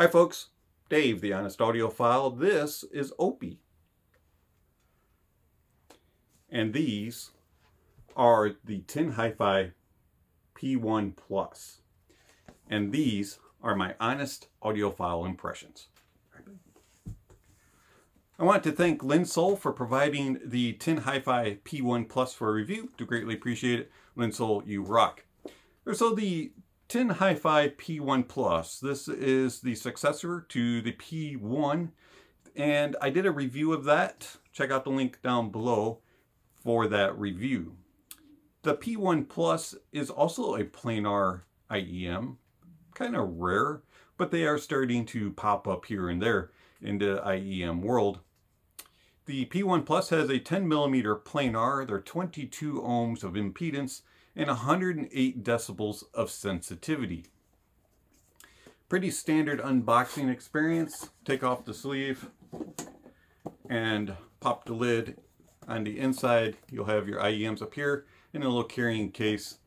Hi folks, Dave, the Honest Audiophile. This is Opie. And these are the Hifi P1 Plus. And these are my honest audiophile impressions. I want to thank Linsoul for providing the Hifi P1 Plus for a review. Do greatly appreciate it. Linsoul, you rock. So the Hifi P1 Plus, this is the successor to the P1, and I did a review of that. Check out the link down below for that review. The P1 Plus is also a planar IEM, kind of rare, but they are starting to pop up here and there in the IEM world. The P1 Plus has a 10mm planar, they're 22 ohms of impedance, and 108 decibels of sensitivity. Pretty standard unboxing experience. Take off the sleeve and pop the lid. On the inside, you'll have your IEMs up here in a little carrying case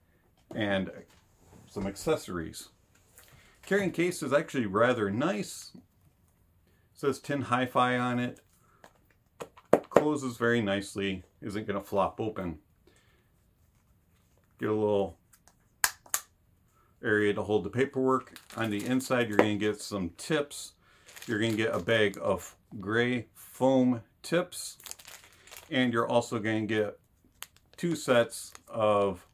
and some accessories. Carrying case is actually rather nice. It says Hifi on it. Closes very nicely. Isn't going to flop open. Get a little area to hold the paperwork. On the inside, you're going to get some tips. You're going to get a bag of gray foam tips. And you're also going to get 2 sets of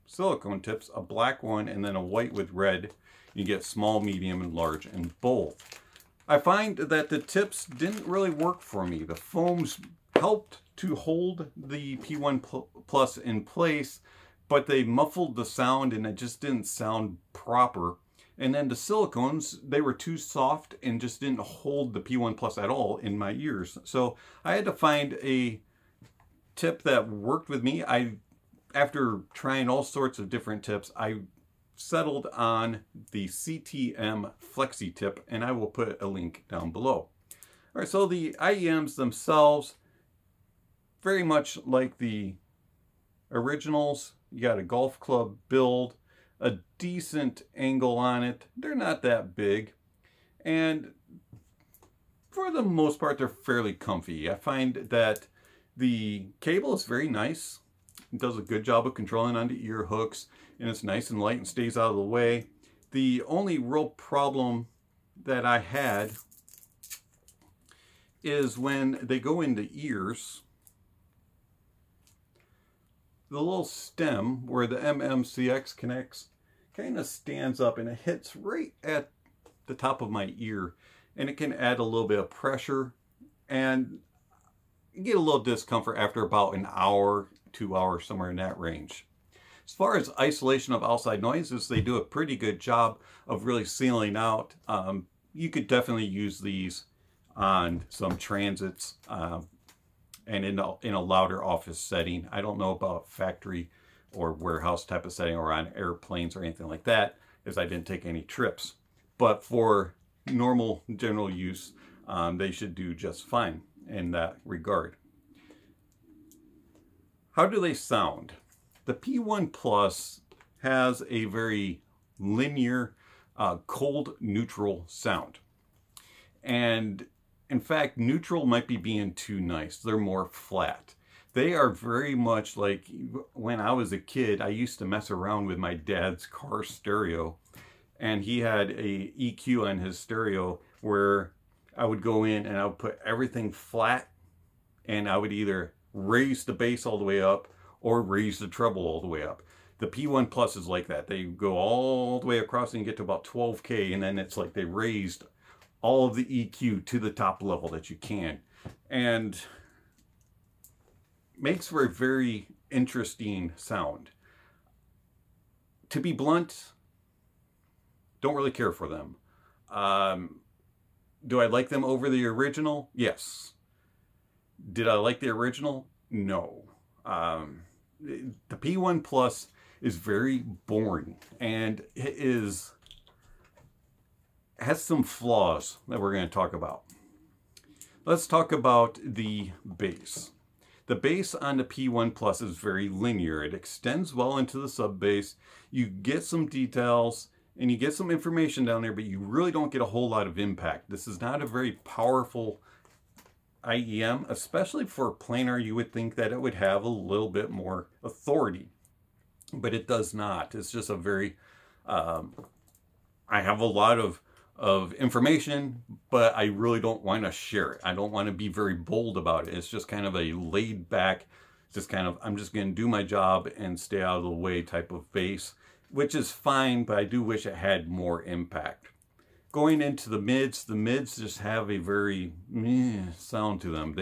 silicone tips, a black one and then a white with red. You get small, medium, and large, and bold. I find that the tips didn't really work for me. The foams helped to hold the P1 Plus in place, but they muffled the sound and it just didn't sound proper. And then the silicones, they were too soft and just didn't hold the P1 Plus at all in my ears. So I had to find a tip that worked with me. After trying all sorts of different tips, I settled on the CTM Flexi tip, and I will put a link down below. All right, so the IEMs themselves, very much like the originals. You got a golf club build, a decent angle on it. They're not that big, and for the most part, they're fairly comfy. I find that the cable is very nice. It does a good job of controlling onto ear hooks, and it's nice and light and stays out of the way. The only real problem that I had is when they go into ears, the little stem where the MMCX connects kind of stands up and it hits right at the top of my ear, and it can add a little bit of pressure and you get a little discomfort after about an hour, 2 hours, somewhere in that range. As far as isolation of outside noises, they do a pretty good job of really sealing out. You could definitely use these on some transits and in a louder office setting. I don't know about factory or warehouse type of setting or on airplanes or anything like that, as I didn't take any trips. But for normal general use, they should do just fine in that regard. How do they sound? The P1 Plus has a very linear, cold, neutral sound. And in fact, neutral might be being too nice. They're more flat. They are very much like when I was a kid, I used to mess around with my dad's car stereo. And he had a EQ on his stereo where I would go in and I would put everything flat, and I would either raise the bass all the way up or raise the treble all the way up. The P1 Plus is like that. They go all the way across and get to about 12K, and then it's like they raised all of the EQ to the top level that you can. And makes for a very interesting sound. To be blunt, don't really care for them. Do I like them over the original? Yes. Did I like the original? No. The P1 Plus is very boring, and it has some flaws that we're going to talk about. Let's talk about the bass. The bass on the P1 Plus is very linear. It extends well into the sub bass. You get some details and you get some information down there, but you really don't get a whole lot of impact. This is not a very powerful IEM, especially for planar. You would think that it would have a little bit more authority, but it does not. It's just a very, I have a lot of information, but I really don't want to share it. I don't want to be very bold about it. It's just kind of a laid back, just kind of, I'm just going to do my job and stay out of the way type of bass, which is fine, but I do wish it had more impact. Going into the mids just have a very sound to them.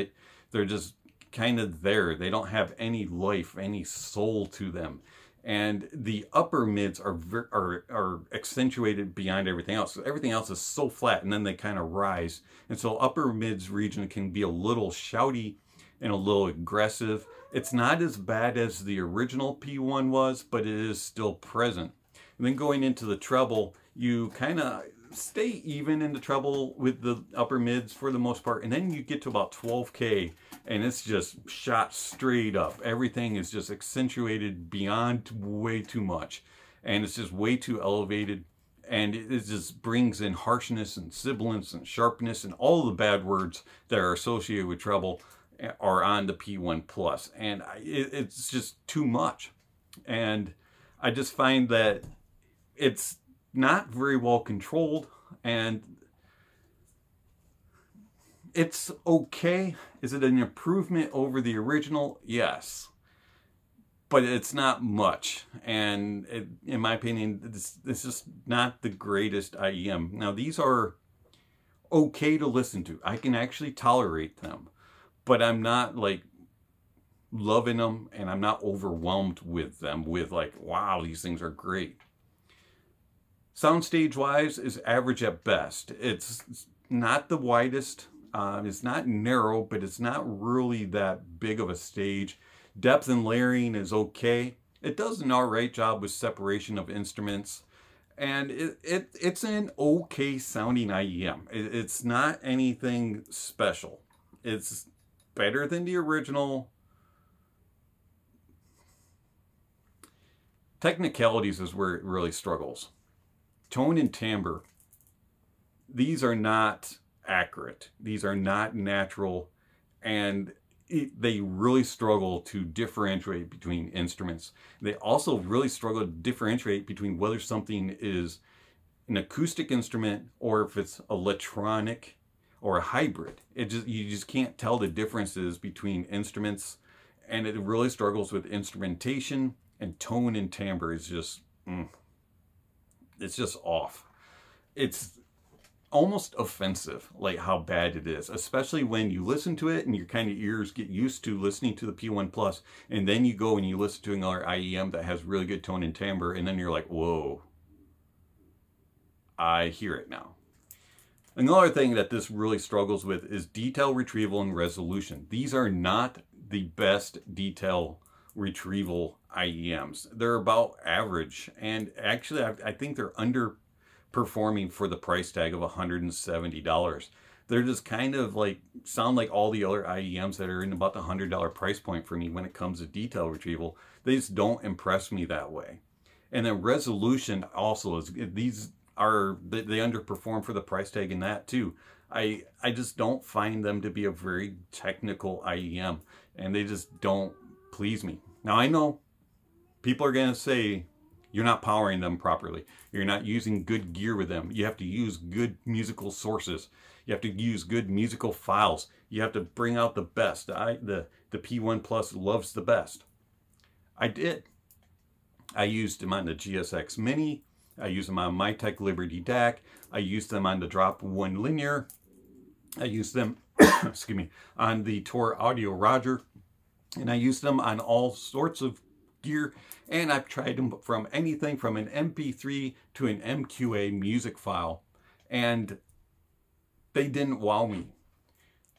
They're just kind of there. They don't have any life, any soul to them. And the upper mids are accentuated beyond everything else. Everything else is so flat, and then they kind of rise. And so upper mids region can be a little shouty and a little aggressive. It's not as bad as the original P1 was, but it is still present. And then going into the treble, you kind of stay even in the treble with the upper mids for the most part, and then you get to about 12K and it's just shot straight up. Everything is just accentuated beyond way too much, and it's just way too elevated, and it just brings in harshness and sibilance and sharpness, and all the bad words that are associated with treble are on the P1 Plus, and it's just too much. And I just find that it's not very well controlled, and it's okay. Is it an improvement over the original? Yes, but it's not much, and in my opinion, this is just not the greatest IEM. Now, these are okay to listen to. I can actually tolerate them, but I'm not like loving them, and I'm not overwhelmed with them with like, wow, these things are great. Soundstage wise is average at best. It's not the widest. It's not narrow, but it's not really that big of a stage. Depth and layering is okay. It does an alright job with separation of instruments. And it's an okay sounding IEM. It's not anything special. It's better than the original. Technicalities is where it really struggles. Tone and timbre, these are not accurate. These are not natural, and they really struggle to differentiate between instruments. They also really struggle to differentiate between whether something is an acoustic instrument or if it's electronic or a hybrid. You just can't tell the differences between instruments, and it really struggles with instrumentation, and tone and timbre is just it's just off. It's almost offensive, like how bad it is, especially when you listen to it and your kind of ears get used to listening to the P1 Plus, and then you go and you listen to another IEM that has really good tone and timbre, and then you're like, whoa, I hear it now. Another thing that this really struggles with is detail retrieval and resolution. These are not the best detail retrieval IEMs. They're about average, and actually I think they're underperforming for the price tag of $170. They're just kind of like, sound like all the other IEMs that are in about the $100 price point for me when it comes to detail retrieval. They just don't impress me that way. And then resolution also is, these are, they underperform for the price tag in that too. I just don't find them to be a very technical IEM, and they just don't please me. Now, I know people are going to say you're not powering them properly. You're not using good gear with them. You have to use good musical sources. You have to use good musical files. You have to bring out the best. The P1 Plus loves the best. I did. I used them on the GSX Mini. I used them on my Tech Liberty DAC. I used them on the Drop 1 Linear. I used them excuse me, on the Tor Audio Roger. And I used them on all sorts of gear, and I've tried them from anything from an MP3 to an MQA music file, and they didn't wow me.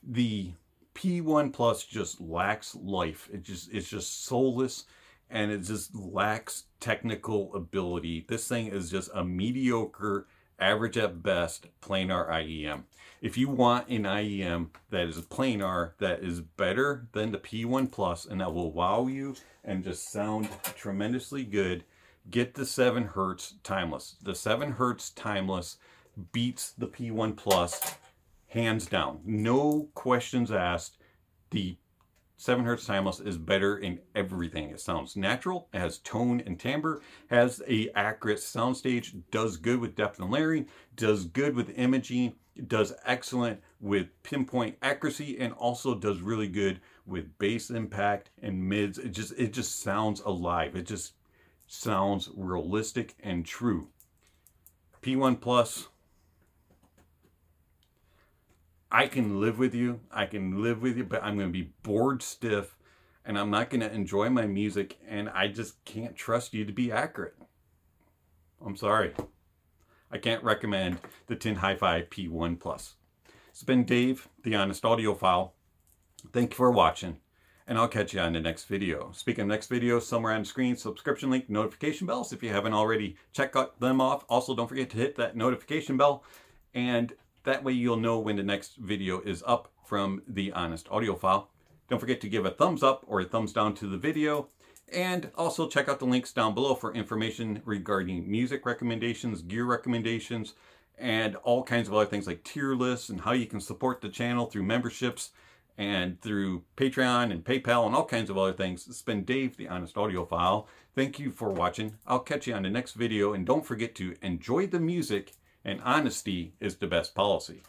The P1 Plus just lacks life. It's just soulless, and it just lacks technical ability. This thing is just a mediocre, average at best planar IEM. If you want an IEM that is planar, that is better than the P1 Plus, and that will wow you and just sound tremendously good, get the 7 Hertz Timeless. The 7 Hertz Timeless beats the P1 Plus hands down. No questions asked. The 7 Hertz Timeless is better in everything. It sounds natural, it has tone and timbre, has a accurate soundstage, does good with depth and layering, does good with imaging, does excellent with pinpoint accuracy, and also does really good with bass impact and mids. It just sounds alive. It just sounds realistic and true. P1 Plus, I can live with you. I can live with you, but I'm going to be bored stiff, and I'm not going to enjoy my music, and I just can't trust you to be accurate. I'm sorry. I can't recommend the Tin Hi-Fi P1 Plus. It's been Dave, the Honest Audiophile. Thank you for watching, and I'll catch you on the next video. Speaking of next video, somewhere on the screen, subscription link, notification bells. If you haven't already, check them off. Also, don't forget to hit that notification bell, and that way you'll know when the next video is up from the Honest Audiophile. Don't forget to give a thumbs up or a thumbs down to the video. And also check out the links down below for information regarding music recommendations, gear recommendations, and all kinds of other things like tier lists and how you can support the channel through memberships and through Patreon and PayPal and all kinds of other things. It's been Dave, the Honest Audiophile. Thank you for watching. I'll catch you on the next video, and don't forget to enjoy the music, and honesty is the best policy.